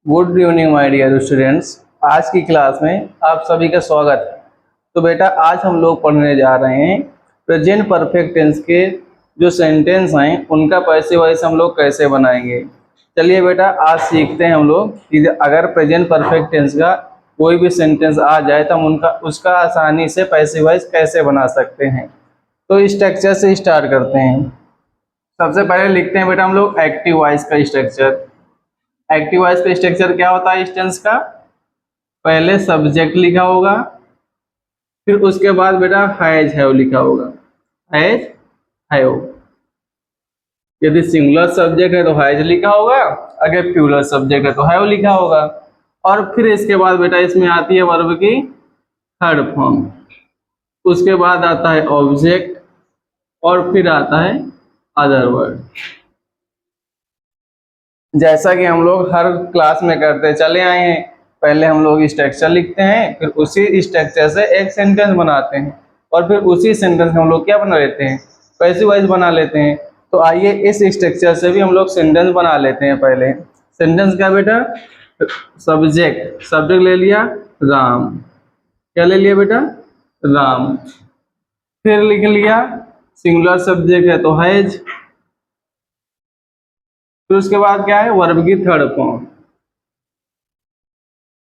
Good evening my dear students. आज की class में आप सभी का स्वागत है। तो बेटा आज हम लोग पढ़ने जा रहे हैं प्रेजेंट परफेक्ट टेंस के जो सेंटेंस हैं उनका पैसिव वॉइस हम लोग कैसे बनाएंगे। चलिए बेटा आज सीखते हैं हम लोग कि अगर प्रेजेंट परफेक्ट टेंस का कोई भी सेंटेंस आ जाए तो हम उसका आसानी से पैसिव वॉइस कैसे बना सकते हैं। तो स्ट्रक्चर से स्टार्ट करते हैं। सबसे पहले लिखते हैं बेटा हम लोग एक्टिव वॉइस का स्ट्रक्चर। एक्टिव वॉइस का स्ट्रक्चर क्या होता है इस टेंस का? पहले सब्जेक्ट लिखा होगा, फिर उसके बाद बेटा हैज हैव लिखा होगा। हैज हैव, यदि सिंगुलर सब्जेक्ट है तो हैज लिखा होगा, अगर प्लूरल सब्जेक्ट है तो हैव लिखा होगा। और फिर इसके बाद बेटा इसमें आती है वर्ब की थर्ड फॉर्म, उसके बाद आता है ऑब्जेक्ट और फिर आता है अदर वर्ड। जैसा कि हम लोग हर क्लास में करते चले आए हैं, पहले हम लोग स्ट्रक्चर लिखते हैं, फिर उसी स्ट्रक्चर से एक सेंटेंस बनाते हैं और फिर उसी सेंटेंस में हम लोग क्या बना लेते हैं, पैसिव वॉइस बना लेते हैं। तो आइए इस स्ट्रक्चर से भी हम लोग सेंटेंस बना लेते हैं। पहले सेंटेंस क्या बेटा? सब्जेक्ट ले लिया राम, क्या ले लिया बेटा? राम। फिर लिख लिया सिंगुलर सब्जेक्ट है तो हैज, फिर उसके बाद क्या है वर्ब की third form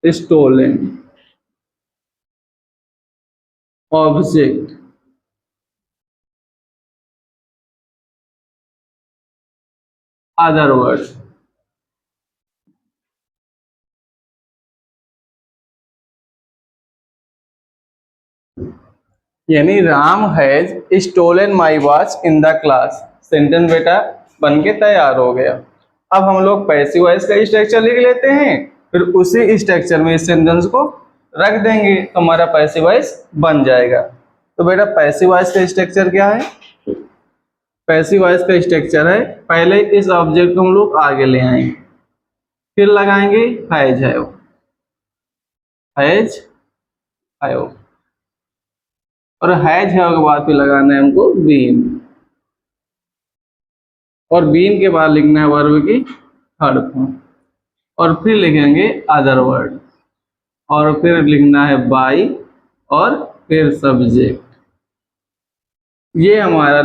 stolen, object, other word. यानी Ram has stolen my watch in the class. Sentence बेटा बन के तैयार हो गया। अब हम लोग पैसिव वॉइस का स्ट्रक्चर लिख लेते हैं, फिर उसी स्ट्रक्चर में इस सेंटेंस को रख देंगे तो हमारा पैसिव वॉइस बन जाएगा। तो बेटा पैसिव वॉइस का स्ट्रक्चर क्या है? पैसिव वॉइस का स्ट्रक्चर है पहले इस ऑब्जेक्ट को हम लोग आगे ले आएंगे, फिर लगाएंगे हैज हैव, हैज हैव, और हैज हैव के बाद फिर लगाना है हमको बीन, और बीन के बाद लिखना है वर्ब की थर्ड फॉर्म, और फिर लिखेंगे अदर वर्ड, और फिर लिखना है बाई, और फिर सब्जेक्ट। ये हमारा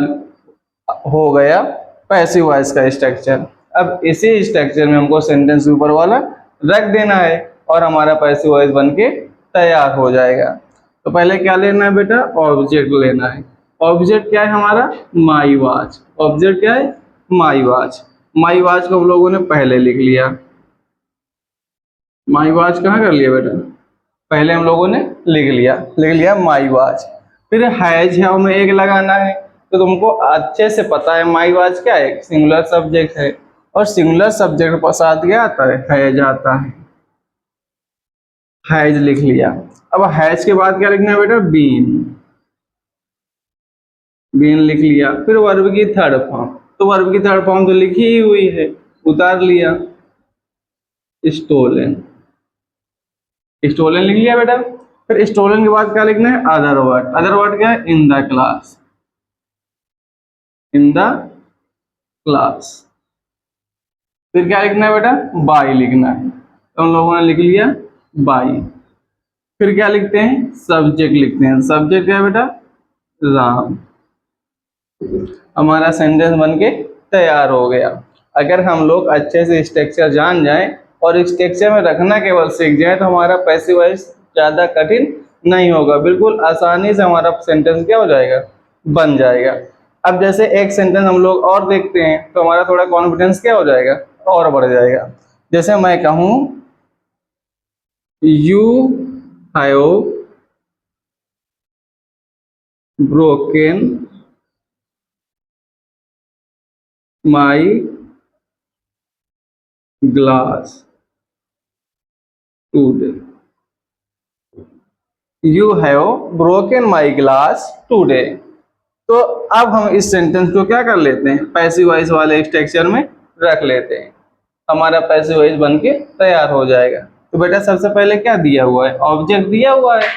हो गया पैसिव वॉइस का स्ट्रक्चर। अब इसी स्ट्रक्चर में हमको सेंटेंस ऊपर वाला रख देना है और हमारा पैसिव वॉइस बन के तैयार हो जाएगा। तो पहले क्या लेना है बेटा? ऑब्जेक्ट लेना है। ऑब्जेक्ट क्या है हमारा? My watch. ऑब्जेक्ट क्या है? My watch. माई वॉच को हम लोगों ने पहले लिख लिया। माई वॉच कहाँ कर लिया बेटा? पहले हम लोगों ने लिख लिया माई वॉच। फिर हैज हैव में एक लगाना है। तो तुमको अच्छे से पता है माई वॉच क्या है? सिंगुलर सब्जेक्ट है, और सिंगुलर सब्जेक्ट के साथ क्या आता है? हैज आता है। हैज लिख लिया। अब हैज के बाद क्या लिखना है बेटा? बीन। बीन लिख लिया। फिर वर्ब की थर्ड फॉर्म, तो वर्ब की थर्ड फॉर्म तो लिखी ही हुई है, उतार लिया स्टोलन। स्टोलन लिख लिया बेटा। फिर स्टोलन के बाद क्या लिखना है? Other word. अदर वर्ड क्या है? इन the class. In the class. फिर क्या लिखना है बेटा? बाई लिखना है। तो हम लोगों ने लिख लिया बाई। फिर क्या लिखते हैं? सब्जेक्ट लिखते हैं। सब्जेक्ट क्या है बेटा? राम। हमारा सेंटेंस बन के तैयार हो गया। अगर हम लोग अच्छे से स्ट्रक्चर जान जाएं और स्ट्रक्चर में रखना केवल सीख जाएं तो हमारा पैसिव वॉइस ज़्यादा कठिन नहीं होगा, बिल्कुल आसानी से हमारा सेंटेंस क्या हो जाएगा? बन जाएगा। अब जैसे एक सेंटेंस हम लोग और देखते हैं तो हमारा थोड़ा कॉन्फिडेंस क्या हो जाएगा? और बढ़ जाएगा। जैसे मैं कहूँ you have broken my glass today. You have broken my glass today. तो अब हम इस सेंटेंस को क्या कर लेते हैं? पैसिव वॉइस वाले स्ट्रक्चर में रख लेते हैं। हमारा पैसिव वॉइस बन के तैयार हो जाएगा। तो बेटा सबसे पहले क्या दिया हुआ है? ऑब्जेक्ट दिया हुआ है,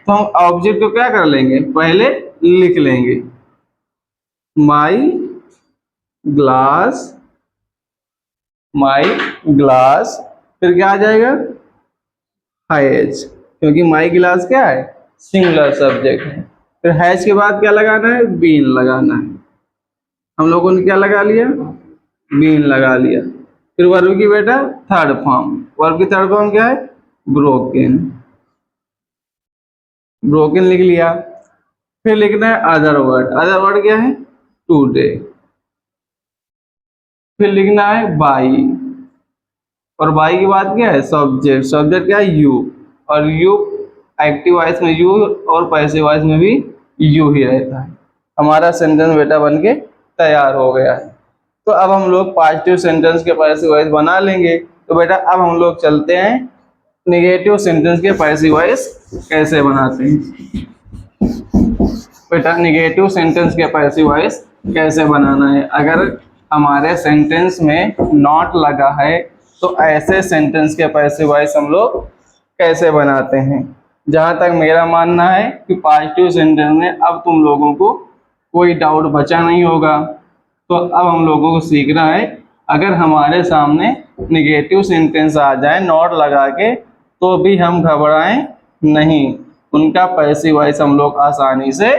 तो हम ऑब्जेक्ट को क्या कर लेंगे? पहले लिख लेंगे माई ग्लास, माई ग्लास, फिर क्या आ जाएगा, हैज, क्योंकि माई क्लास क्या है, सिंगुलर सब्जेक्ट है। फिर हैज के बाद क्या लगाना है, बीन लगाना है। हम लोगों ने क्या लगा लिया, बीन लगा लिया। फिर वर्ब की बेटा थर्ड फॉर्म, वर्ब की थर्ड फॉर्म क्या है, ब्रोकन, ब्रोकन लिख लिया। फिर लिखना है अदर वर्ड, अदर वर्ड क्या है, टुडे। फिर लिखना है बाई, और बाई की बात क्या है, सब्जेक्ट, सब्जेक्ट क्या है, यू, और यू एक्टिव वॉइस में यू और पैसिव वॉइस में भी यू ही रहता है। हमारा सेंटेंस बेटा बन के तैयार हो गया है। तो अब हम लोग पॉजिटिव सेंटेंस के पैसिव वॉइस बना लेंगे। तो बेटा अब हम लोग चलते हैं नेगेटिव सेंटेंस के पैसिव वॉइस कैसे बनाते हैं। बेटा नेगेटिव सेंटेंस के पैसिव वॉइस कैसे बनाना है, अगर हमारे सेंटेंस में नॉट लगा है तो ऐसे सेंटेंस के पैसिव वॉइस हम लोग कैसे बनाते हैं। जहाँ तक मेरा मानना है कि पॉजिटिव सेंटेंस में अब तुम लोगों को कोई डाउट बचा नहीं होगा। तो अब हम लोगों को सीखना है, अगर हमारे सामने नेगेटिव सेंटेंस आ जाए नॉट लगा के तो भी हम घबराएं नहीं, उनका पैसिव वॉइस हम लोग आसानी से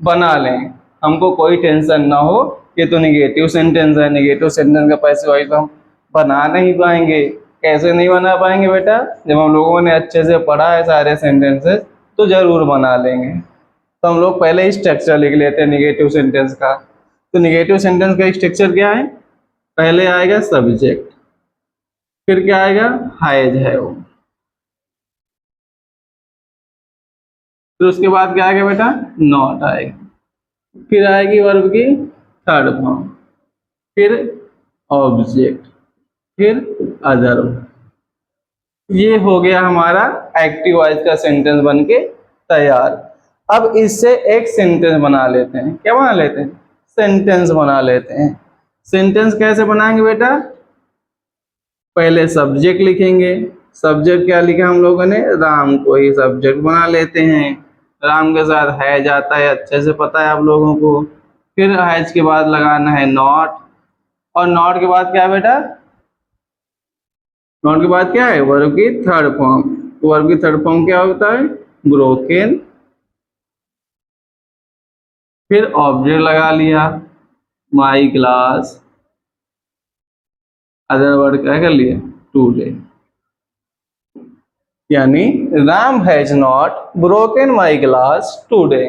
बना लें। हमको कोई टेंशन ना हो कि तो नेगेटिव सेंटेंस है, नेगेटिव सेंटेंस का पैसिव वॉइस हम बना नहीं पाएंगे। कैसे नहीं बना पाएंगे बेटा, जब हम लोगों ने अच्छे से पढ़ा है सारे सेंटेंसेस तो जरूर बना लेंगे। तो हम लोग पहले ही स्ट्रक्चर लिख लेते हैं नेगेटिव सेंटेंस का। तो नेगेटिव सेंटेंस का स्ट्रक्चर क्या है, पहले आएगा सब्जेक्ट, फिर क्या आएगा, हैज है वो, फिर उसके बाद क्या आएगा बेटा, नॉट आएगा, फिर आएगी वर्ब की थर्ड फॉर्म, फिर ऑब्जेक्ट, फिर अदर। ये हो गया हमारा एक्टिव वॉइस का सेंटेंस बनके तैयार। अब इससे एक सेंटेंस बना लेते हैं। क्या बना लेते हैं, सेंटेंस बना लेते हैं। सेंटेंस कैसे बनाएंगे बेटा, पहले सब्जेक्ट लिखेंगे। सब्जेक्ट क्या लिखा हम लोगों ने, राम को ही सब्जेक्ट बना लेते हैं। राम के साथ हैज आता है, अच्छे से पता है आप लोगों को। फिर हैज के बाद लगाना है नॉट, और नॉट के बाद क्या है बेटा, नॉट के बाद क्या है, वर्ब की थर्ड फॉर्म। वर्ब की थर्ड फॉर्म क्या होता है, ब्रोकन। फिर ऑब्जेक्ट लगा लिया, माई क्लास, अदर वर्ड क्या कर लिए, टुडे। यानी Ram has not broken my glass today.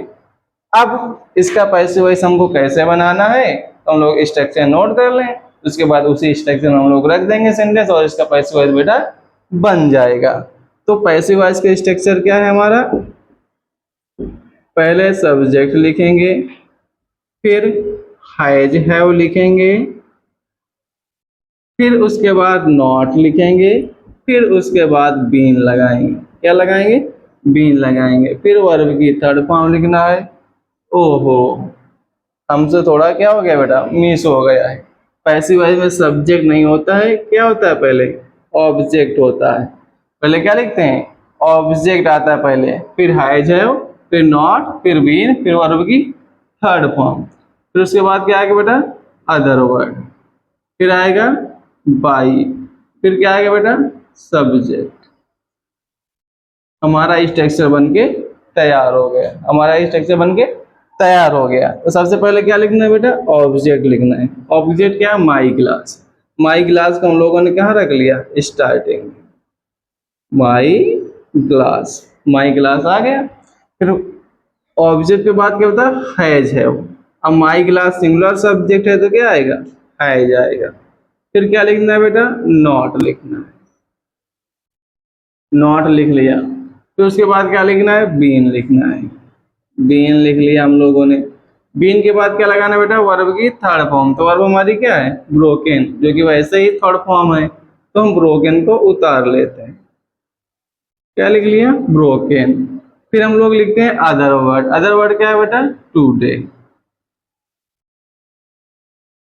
अब इसका पैसिव वॉइस हमको कैसे बनाना है, तो हम लोग स्ट्रक्चर नोट कर लें, उसके बाद उसी स्ट्रक्चर में हम लोग रख देंगे सेंटेंस और इसका पैसिव वॉइस बेटा बन जाएगा। तो पैसिव वॉइस का स्ट्रक्चर क्या है हमारा, पहले सब्जेक्ट लिखेंगे, फिर हैज हैव लिखेंगे, फिर उसके बाद नॉट लिखेंगे, फिर उसके बाद बीन लगाएंगे। क्या लगाएंगे, बीन लगाएंगे। फिर वर्ब की थर्ड फॉर्म लिखना है। ओहो, हमसे थोड़ा क्या हो गया बेटा, मिस हो गया है। पैसिव वॉइस में सब्जेक्ट नहीं होता है, क्या होता है, पहले ऑब्जेक्ट होता है। पहले क्या लिखते हैं, ऑब्जेक्ट आता है पहले, फिर हैज है, फिर नॉट, फिर बीन, फिर वर्ब की थर्ड फॉर्म। फिर उसके बाद क्या आएगा बेटा, अदर वर्ड, फिर आएगा बाई, फिर क्या आएगा बेटा, सब्जेक्ट। हमारा स्ट्रक्चर बनके तैयार हो गया, हमारा स्ट्रक्चर बनके तैयार हो गया। तो सबसे पहले क्या लिखना है बेटा, ऑब्जेक्ट लिखना है। ऑब्जेक्ट क्या है, माई क्लास। माई क्लास को हम लोगों ने कहाँ रख लिया, starting, my class, my class आ गया। फिर ऑब्जेक्ट के बाद क्या होता है, हैज है। अब माई क्लास सिंगुलर सब्जेक्ट है तो क्या आएगा, हैज आएगा। फिर क्या लिखना है बेटा, नॉट लिखना है, नॉट लिख लिया। फिर उसके बाद क्या लिखना है, बीन लिखना है, बीन लिख लिया हम लोगों ने। बीन के बाद क्या लगाना है बेटा, वर्ब की थर्ड फॉर्म। तो वर्ब हमारी क्या है, ब्रोकन, जो कि वैसे ही थर्ड फॉर्म है, तो हम ब्रोकन को उतार लेते हैं। क्या लिख लिया, ब्रोकन। फिर हम लोग लिखते हैं अदर वर्ड। अदर वर्ड क्या है बेटा, टुडे,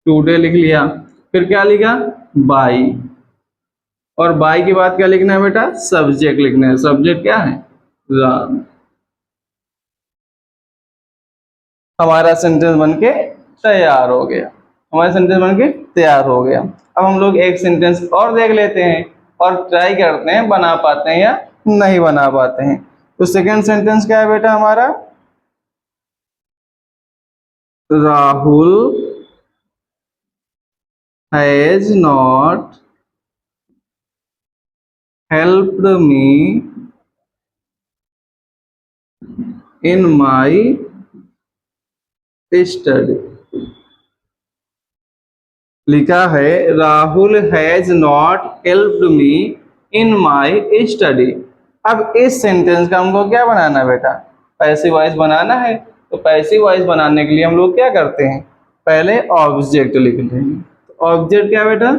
टुडे लिख लिया। फिर क्या लिखा, बाई, और बाई के बाद क्या लिखना है बेटा, सब्जेक्ट लिखना है। सब्जेक्ट क्या है, राम। हमारा सेंटेंस बनके तैयार हो गया, हमारा सेंटेंस बनके तैयार हो गया। अब हम लोग एक सेंटेंस और देख लेते हैं, और ट्राई करते हैं बना पाते हैं या नहीं बना पाते हैं। तो सेकंड सेंटेंस क्या है बेटा हमारा, Rahul has not helped me in my study. लिखा है Rahul has not helped me in my study. अब इस सेंटेंस का हमको क्या बनाना है बेटा, पैसिव वॉइस बनाना है। तो पैसिव वॉइस बनाने के लिए हम लोग क्या करते हैं, पहले ऑब्जेक्ट लिख लेंगे। तो ऑब्जेक्ट क्या बेटा,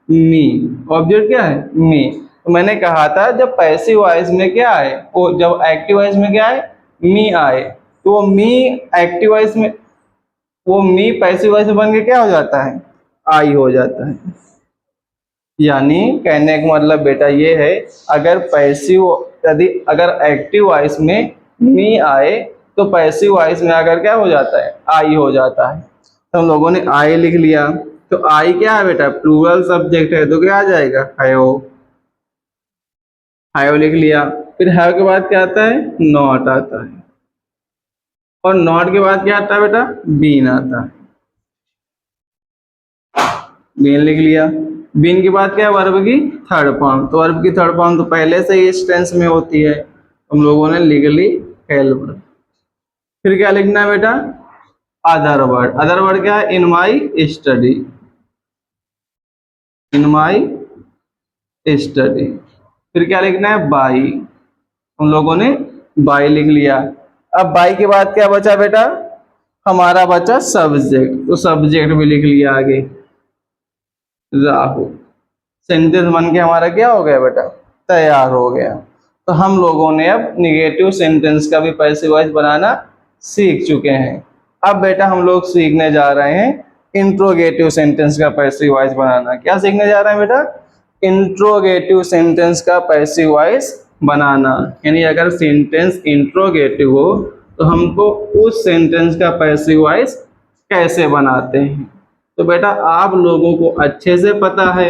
मी। ऑब्जेक्ट क्या है, मी। तो मैंने कहा था जब पैसिव वॉइस में क्या आए, वो जब एक्टिव वॉइस में क्या आए, मी आए, तो वो मी एक्टिव वॉइस में, वो मी पैसिव वॉइस में बन के क्या हो जाता है, आई हो जाता है। यानी कहने का मतलब बेटा ये है, अगर पैसिव, यदि अगर एक्टिव वॉइस में मी आए तो पैसिव वॉइस में आकर क्या हो जाता है, आई हो जाता है। तो हम लोगों ने आई लिख लिया। तो आई क्या है बेटा, प्लूरल सब्जेक्ट है, तो क्या आ जाएगा, हैव। हैव लिख लिया। फिर हैव के बाद क्या आता है, नॉट आता है। और नॉट के बाद क्या आता है बेटा, बीन आता है। बीन लिख लिया। बीन के बाद क्या है, वर्ब की थर्ड फॉर्म। तो वर्ब की थर्ड फॉर्म तो पहले से ही इस टेंस में होती है, हम लोगों ने लिख ली हेल्प। फिर क्या लिखना है बेटा, अदर वर्ड। अदर वर्ड क्या है, इन my study. In my study. फिर क्या लिखना है, बाई। हम लोगों ने बाई लिख लिया। अब बाई के बाद क्या बचा बेटा, हमारा बचा सब्जेक्ट। तो सब्जेक्ट भी लिख लिया आगे, राहु। सेंटेंस बन के हमारा क्या हो गया बेटा, तैयार हो गया। तो हम लोगों ने अब निगेटिव सेंटेंस का भी पैसिव वॉइस बनाना सीख चुके हैं। अब बेटा हम लोग सीखने जा रहे हैं इंट्रोगेटिव सेंटेंस का पैसिव वॉइस बनाना। क्या सीखने जा रहे हैं बेटा, इंट्रोगेटिव सेंटेंस का पैसिव वॉइस बनाना। यानी अगर सेंटेंस इंट्रोगेटिव हो तो हमको उस सेंटेंस का पैसिव वॉइस कैसे बनाते हैं। तो बेटा आप लोगों को अच्छे से पता है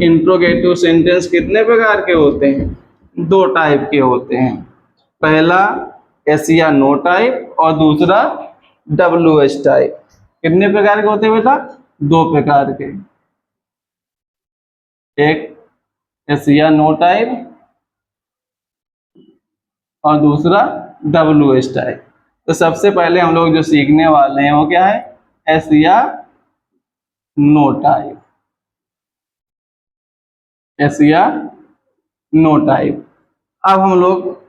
इंट्रोगेटिव सेंटेंस कितने प्रकार के होते हैं, दो टाइप के होते हैं। पहला एस या नो टाइप और दूसरा डब्ल्यू एस टाइप। कितने प्रकार के होते हैं बेटा, दो प्रकार के। एक एस या नो टाइप और दूसरा डब्ल्यू एस टाइप। तो सबसे पहले हम लोग जो सीखने वाले हैं वो क्या है, एस या नो टाइप। एस या नो टाइप। अब हम लोग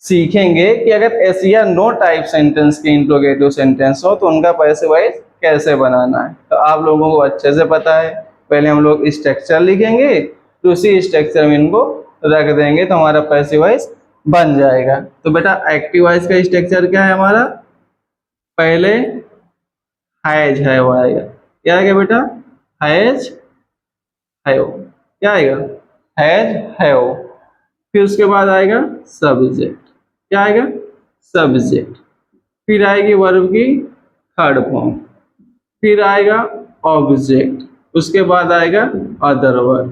सीखेंगे कि अगर एस या नो टाइप सेंटेंस के इंट्रोगेटिव सेंटेंस हो तो उनका पैसिव वॉइस कैसे बनाना है। तो आप लोगों को अच्छे से पता है। पहले हम लोग स्ट्रक्चर लिखेंगे, तो उसी स्ट्रक्चर में इनको रख देंगे तो हमारा पैसिव वॉइस बन जाएगा। तो बेटा एक्टिव वॉइस का स्ट्रक्चर क्या है हमारा, पहले हैज है वो आएगा। क्या आएगा बेटा, हैज हैव। क्या आएगा, हैज हैव। फिर उसके बाद आएगा सब्जेक्ट। क्या आएगा, सब्जेक्ट। फिर आएगी वर्ब की थर्ड फॉर्म। फिर आएगा ऑब्जेक्ट। उसके बाद आएगा अदर वर्ब।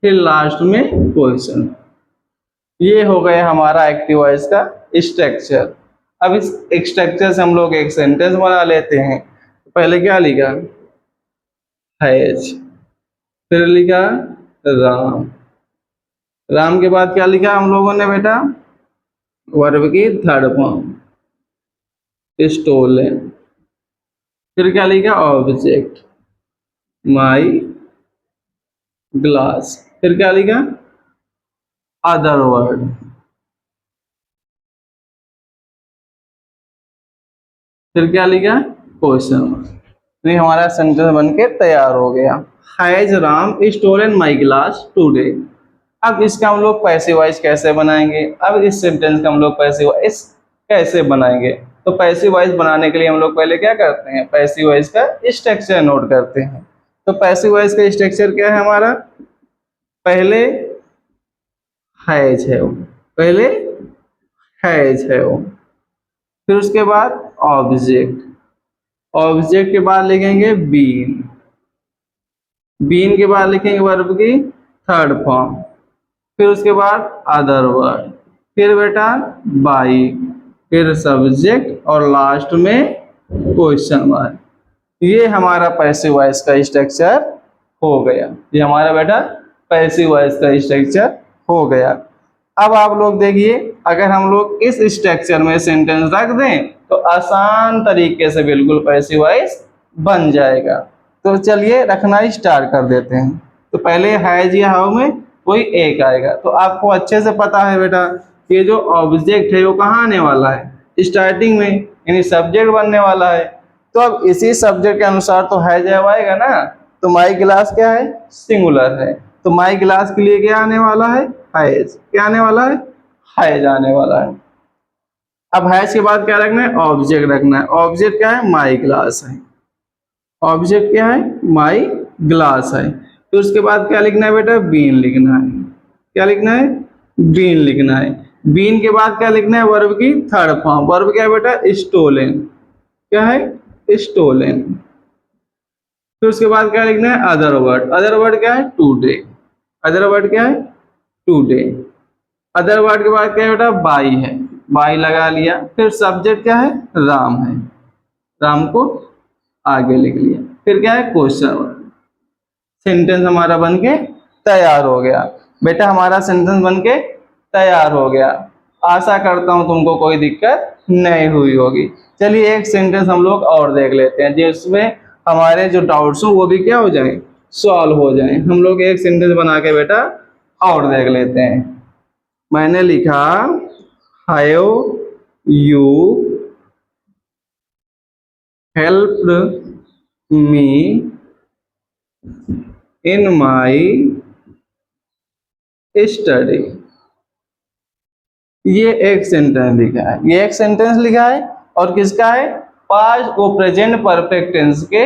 फिर लास्ट में क्वेश्चन। ये हो गया हमारा एक्टिव वॉइस का स्ट्रक्चर। अब इस स्ट्रक्चर से हम लोग एक सेंटेंस बना लेते हैं। पहले क्या लिखा, हैज। फिर लिखा राम। राम के बाद क्या लिखा हम लोगों ने बेटा, वर्ब की थर्ड फॉर्म स्टोलन। फिर क्या लिखा, ऑब्जेक्ट माई ग्लास। फिर क्या लिखा, अदर वर्ड। फिर क्या लिखा, क्वेश्चन। तो ये हमारा सेंटेंस बन के तैयार हो गया, has Ram stolen my glass today. अब इसका हम लोग पैसिव वॉइस कैसे बनाएंगे, अब इस सेंटेंस का हम लोग पैसिव वॉइस कैसे बनाएंगे। तो पैसिव वॉइस बनाने के लिए हम लोग पहले क्या करते हैं, पैसिव वॉइस का स्ट्रक्चर नोट करते हैं। तो पैसिव वॉइस का स्ट्रक्चर क्या है हमारा, पहले हैज है, पहले हैज है, फिर उसके बाद ऑब्जेक्ट। ऑब्जेक्ट के बाद लिखेंगे बीन। बीन के बाद लिखेंगे वर्ब की थर्ड फॉर्म। फिर उसके बाद अदर वर्ड, फिर बेटा बाई, फिर सब्जेक्ट और लास्ट में क्वेश्चन मार्क। ये हमारा पैसिव वॉइस का स्ट्रक्चर हो गया। ये हमारा बेटा पैसिव वॉइस का स्ट्रक्चर हो गया। अब आप लोग देखिए, अगर हम लोग इस स्ट्रक्चर में सेंटेंस रख दें तो आसान तरीके से बिल्कुल पैसिव वॉइस बन जाएगा। तो चलिए रखना स्टार्ट कर देते हैं। तो पहले हैज या हाउ में कोई एक आएगा। तो आपको अच्छे से पता है बेटा, ये जो ऑब्जेक्ट है वो कहाँ आने वाला है, स्टार्टिंग में, यानी सब्जेक्ट बनने वाला है। तो अब इसी सब्जेक्ट के अनुसार तो हैज आएगा ना। तो माई ग्लास क्या है, सिंगुलर है। तो माई ग्लास के लिए क्या आने वाला है, हैज। क्या आने वाला है, हैज आने वाला है। अब हैज के बाद क्या रखना है, ऑब्जेक्ट रखना है। ऑब्जेक्ट क्या है, माई ग्लास है। ऑब्जेक्ट क्या है, माई ग्लास है। तो उसके बाद क्या लिखना है बेटा, बीन लिखना है। क्या लिखना है, बीन लिखना है। बीन के बाद क्या लिखना है, वर्ब की थर्ड फॉर्म। वर्ब क्या है बेटा, स्टोलन। क्या है, स्टोलन। फिर उसके बाद क्या लिखना है, अदर वर्ड। अदर वर्ड क्या है, टुडे। अदर वर्ड क्या है, टुडे। अदर वर्ड के बाद क्या है बेटा, बाई है। बाई लगा लिया। फिर सब्जेक्ट क्या है, राम है। राम को आगे लिख लिया। फिर क्या है, क्वेश्चन वर्ड। सेंटेंस हमारा बनके तैयार हो गया। बेटा हमारा सेंटेंस बनके तैयार हो गया। आशा करता हूं तुमको कोई दिक्कत नहीं हुई होगी। चलिए एक सेंटेंस हम लोग और देख लेते हैं, जिसमें हमारे जो डाउट्स हो वो भी क्या हो जाए, सॉल्व हो जाए। हम लोग एक सेंटेंस बना के बेटा और देख लेते हैं। मैंने लिखा, have you helped me in my study. ये एक सेंटेंस लिखा है। ये एक सेंटेंस लिखा है और किसका है, पास्ट और प्रेजेंट परफेक्ट टेंस के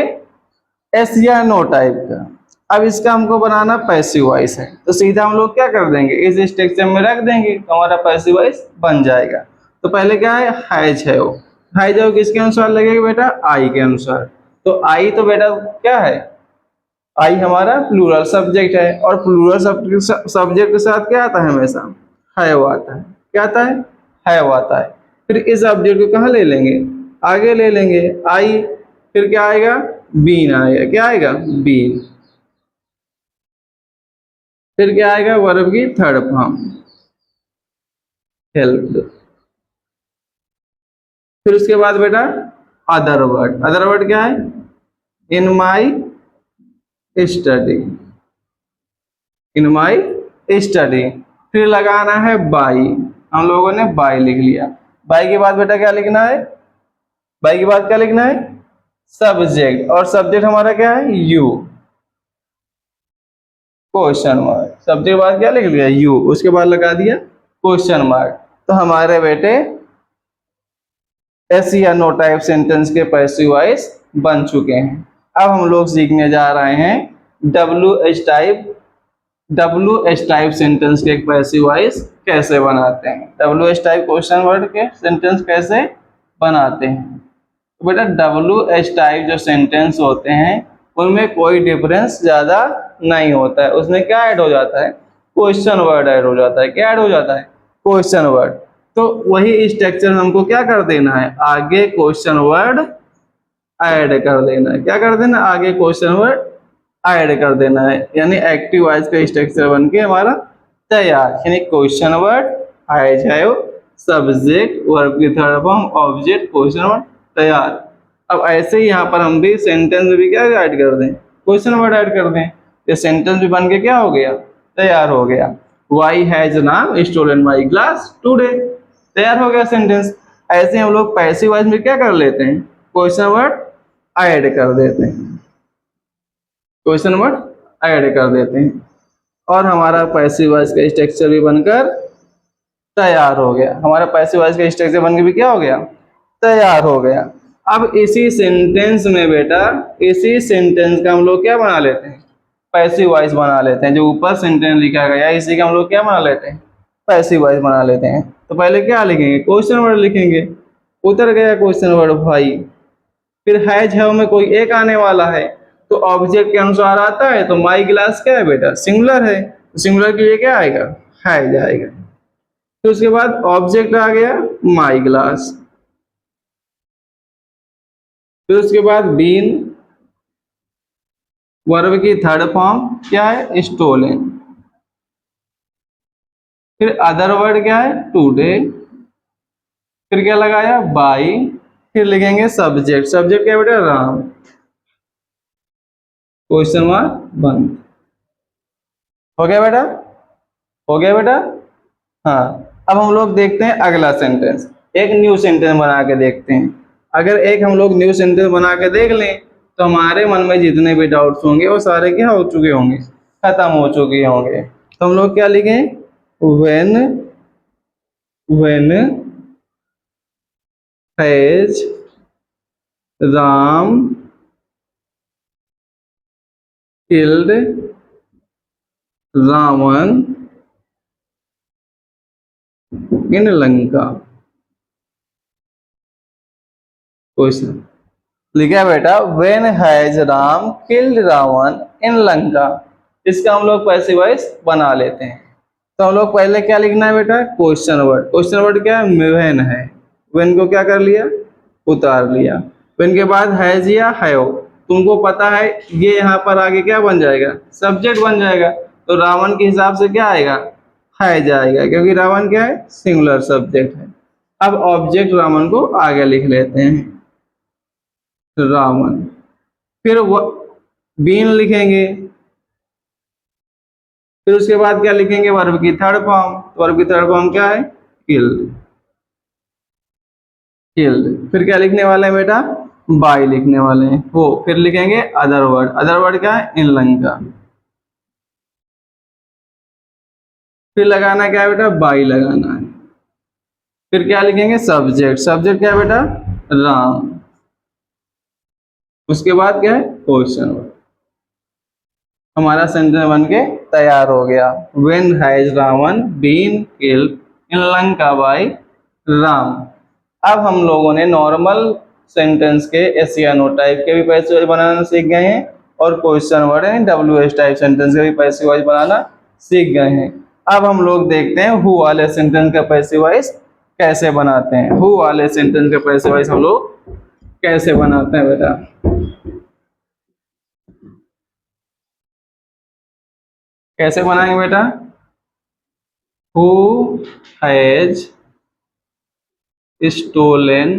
एस या नो टाइप का। अब इसका हमको बनाना पैसिव वॉइस है। तो सीधा हम लोग क्या कर देंगे, इस स्ट्रक्चर में रख देंगे तो हमारा पैसिव वॉइस बन जाएगा। तो पहले क्या है, हैज है। वो हैज है किसके अनुसार लगेगा बेटा, आई के अनुसार। तो आई तो बेटा क्या है, आई हमारा प्लूरल सब्जेक्ट है। और प्लूरल सब्जेक्ट के साथ क्या आता है, हमेशा हैव आता है। क्या आता है, हैव आता है। फिर इस ऑब्जेक्ट को कहाँ ले लेंगे, आगे ले लेंगे, आई। फिर क्या आएगा, बीन आएगा। क्या आएगा, बीन। फिर क्या आएगा, वर्ब की थर्ड फॉर्म, हेल्प्ड। फिर उसके बाद बेटा अदर वर्ड। अदर वर्ड क्या है, इन my study. In my study. फिर लगाना है बाई। हम लोगों ने बाई लिख लिया। बाई के बाद बेटा क्या लिखना है, बाई के बाद क्या लिखना है, सब्जेक्ट। और सब्जेक्ट हमारा क्या है, यू। Question mark. सब्जेक्ट के बाद क्या लिख लिया, यू। उसके बाद लगा दिया क्वेश्चन मार्क। तो हमारे बेटे एस या नो टाइप सेंटेंस के पैसिव वॉइस बन चुके हैं। अब हम लोग सीखने जा रहे हैं डब्ल्यू एच टाइप सेंटेंस के पैसिव वॉइस कैसे बनाते हैं। W H type question word के सेंटेंस कैसे बनाते हैं। तो बेटा डब्ल्यू एच टाइप जो सेंटेंस होते हैं उनमें कोई डिफरेंस ज़्यादा नहीं होता है। उसमें क्या ऐड हो जाता है, क्वेश्चन वर्ड ऐड हो जाता है। क्या ऐड हो जाता है, क्वेश्चन वर्ड। तो वही स्ट्रक्चर हमको क्या कर देना है, आगे क्वेश्चन वर्ड ऐड कर देना है। क्या कर देना, आगे क्वेश्चन वर्ड ऐड कर देना है। यानी एक्टिव वॉइस का स्ट्रक्चर बन के हमारा तैयार। यानी question word, has have, subject, verb की third form, object, question word, तैयार। अब ऐसे ही यहाँ पर हम भी सेंटेंस में भी क्या ऐड कर दें, क्वेश्चन वर्ड ऐड कर दें। ये सेंटेंस भी बन के क्या हो गया, तैयार हो गया। Why has now stolen my glass today. तैयार हो गया सेंटेंस। ऐसे हम लोग पैसिव वॉइस में क्या कर लेते हैं, क्वेश्चन वर्ड ऐड कर देते हैं। क्वेश्चन वर्ड ऐड कर देते हैं और हमारा पैसिव वॉइस का स्ट्रक्चर भी बनकर तैयार हो गया। हमारा पैसिव वॉइस का स्ट्रक्चर बनकर भी क्या हो गया, तैयार हो गया। अब इसी सेंटेंस में बेटा, इसी सेंटेंस का हम लोग क्या बना लेते हैं, पैसिव वॉइस बना लेते हैं। जो ऊपर सेंटेंस लिखा गया है इसी का हम लोग क्या बना लेते हैं, पैसिव वॉइस बना लेते हैं। तो पहले क्या लिखेंगे, क्वेश्चन वर्ड लिखेंगे। उतर गया क्वेश्चन वर्ड भाई। फिर हैज हैव में कोई एक आने वाला है तो ऑब्जेक्ट के अनुसार आता है। तो माई ग्लास क्या है बेटा, सिंगुलर है। तो सिंगुलर के लिए क्या आएगा, हैज आएगा। फिर उसके बाद ऑब्जेक्ट आ गया माई ग्लास। फिर उसके बाद बीन, वर्ब की थर्ड फॉर्म क्या है, स्टोलन। फिर अदर वर्ड क्या है, टुडे। फिर क्या लगाया, बाई। फिर लिखेंगे सब्जेक्ट, सब्जेक्ट क्या बेटा, राम। क्वेश्चन मार्क बंद। हो गया बेटा, हो गया बेटा। हाँ, अब हम लोग देखते हैं अगला सेंटेंस। एक न्यू सेंटेंस बना के देखते हैं। अगर एक हम लोग न्यू सेंटेंस बना के देख लें तो हमारे मन में जितने भी डाउट्स होंगे वो सारे क्या हो चुके होंगे, खत्म हो चुके होंगे। तो हम लोग क्या लिखें, when has Ram killed Ravan in Lanka. Question लिखा बेटा, when has Ram killed Ravan in Lanka. इसका हम लोग पैसिव वॉइस बना लेते हैं। तो हम लोग पहले क्या लिखना है बेटा, क्वेश्चन वर्ड। क्वेश्चन वर्ड क्या है, व्हेन है। व्हेन को क्या कर लिया, उतार लिया। व्हेन के बाद हैज या हैव, तुमको पता है ये यहाँ पर आगे क्या बन जाएगा, सब्जेक्ट बन जाएगा। तो रावण के हिसाब से क्या आएगा, हैज आएगा, क्योंकि रावण क्या है, सिंगुलर सब्जेक्ट है। अब ऑब्जेक्ट रावण को आगे लिख लेते हैं, रावण। फिर बीन लिखेंगे। फिर उसके बाद क्या लिखेंगे, वर्ब की थर्ड फॉर्म। वर्ब की थर्ड फॉर्म क्या है, किल्ड। किल्ड। फिर क्या लिखने वाले हैं बेटा, बाय लिखने वाले हैं वो। फिर लिखेंगे अदर वर्ड। अदर वर्ड क्या है, इन लंका। फिर लगाना क्या है बेटा, बाई लगाना है। फिर क्या लिखेंगे, सब्जेक्ट। सब्जेक्ट क्या है बेटा, राम। उसके बाद क्या है, क्वेश्चन वर्ड। हमारा सेंटेंस बन के तैयार हो गया। When has Ravan been killed in Lanka by Ram. अब हम लोगों ने नॉर्मल सेंटेंस के एस या नो टाइप के भी पैसिव वॉइस बनाना सीख गए हैं, और क्वेश्चन वर्ड यानी डब्ल्यू एस टाइप सेंटेंस के भी पैसिव वॉइस बनाना सीख गए हैं। अब हम लोग देखते हैं हु वाले सेंटेंस का पैसिव वॉइस कैसे बनाते हैं। हु वाले सेंटेंस का पैसिव वॉइस हम लोग कैसे बनाते हैं बेटा, कैसे बनाएंगे बेटा, who has stolen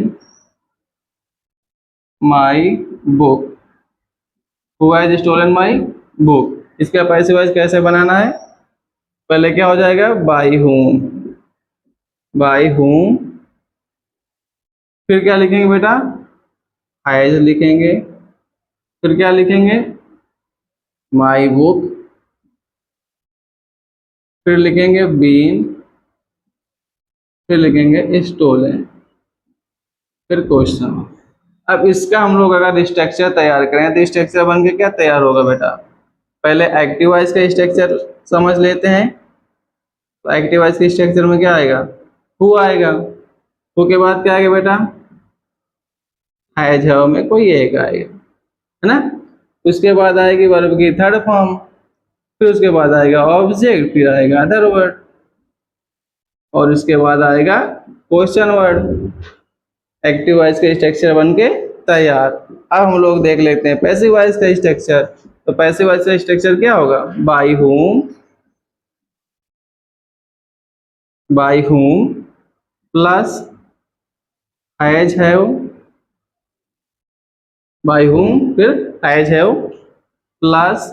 my book. Who has stolen my book. इसका पैसिव वॉइस कैसे बनाना है, पहले क्या हो जाएगा, बाई हूम। By whom. फिर क्या लिखेंगे बेटा, हैज लिखेंगे। फिर क्या लिखेंगे, माई बुक। फिर लिखेंगे बीन। फिर लिखेंगे स्टोलन। फिर क्वेश्चन। अब इसका हम लोग अगर स्ट्रक्चर तैयार करें तो स्ट्रक्चर बन के क्या तैयार होगा बेटा, पहले एक्टिव वॉइस का स्ट्रक्चर समझ लेते हैं। तो एक्टिव वॉइस के स्ट्रक्चर में क्या आएगा, हु आएगा। हु के बाद क्या आएगा बेटा, हैज है में कोई एक आएगा, है ना। उसके बाद आएगी वर्ब की थर्ड फॉर्म। फिर उसके बाद आएगा ऑब्जेक्ट। फिर आएगा अदर वर्ड, और उसके बाद आएगा क्वेश्चन वर्ड। एक्टिव वॉइस का स्ट्रक्चर बन के तैयार। अब हम लोग देख लेते हैं पैसिव वॉइस का स्ट्रक्चर। तो पैसिव वॉइस का स्ट्रक्चर क्या होगा, by whom. By whom plus has have. By whom फिर हैज हैव प्लस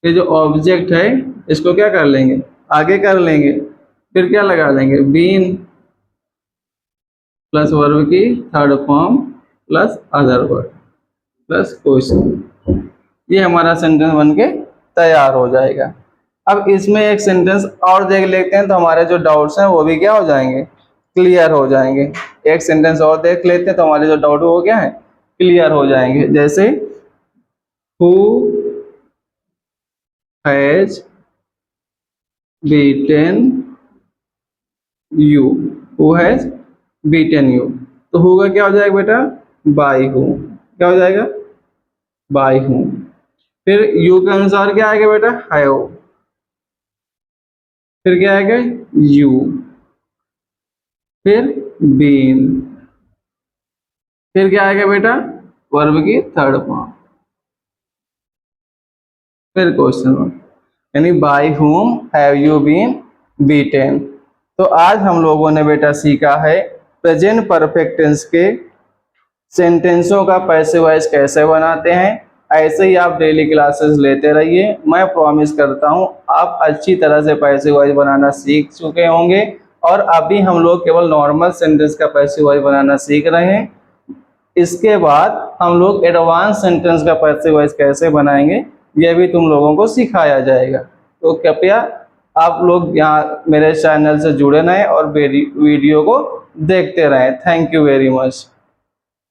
ये जो ऑब्जेक्ट है इसको क्या कर लेंगे, आगे कर लेंगे। फिर क्या लगा देंगे, बीन प्लस वर्ब की third form plus other word plus question. ये हमारा सेंटेंस बन के तैयार हो जाएगा। अब इसमें एक सेंटेंस और देख लेते हैं तो हमारे जो डाउट्स हैं वो भी क्या हो जाएंगे, क्लियर हो जाएंगे। एक सेंटेंस और देख लेते हैं तो हमारे जो डाउट वो क्या है, क्लियर हो जाएंगे। जैसे who has beaten you. Who has beaten you. तो हु का क्या हो जाएगा बेटा, बाई हूं। क्या हो जाएगा, बाई हूं। फिर यू के अनुसार क्या आएगा बेटा, हैव। फिर क्या आएगा यू, फिर बीन, फिर क्या आएगा बेटा वर्ब की थर्ड फॉर्म, फिर क्वेश्चन वर्ब, यानी by whom have you been beaten. तो आज हम लोगों ने बेटा सीखा है प्रेजेंट परफेक्ट टेंस के सेंटेंसों का पैसिव वॉइस कैसे बनाते हैं। ऐसे ही आप डेली क्लासेस लेते रहिए, मैं प्रॉमिस करता हूँ आप अच्छी तरह से पैसिव वॉइस बनाना सीख चुके होंगे। और अभी हम लोग केवल नॉर्मल सेंटेंस का पैसिव वॉइस बनाना सीख रहे हैं, इसके बाद हम लोग एडवांस सेंटेंस का पैसिव वॉइस कैसे बनाएंगे यह भी तुम लोगों को सिखाया जाएगा। तो कृपया आप लोग यहाँ मेरे चैनल से जुड़े रहें और वीडियो को देखते रहें। Thank you very much.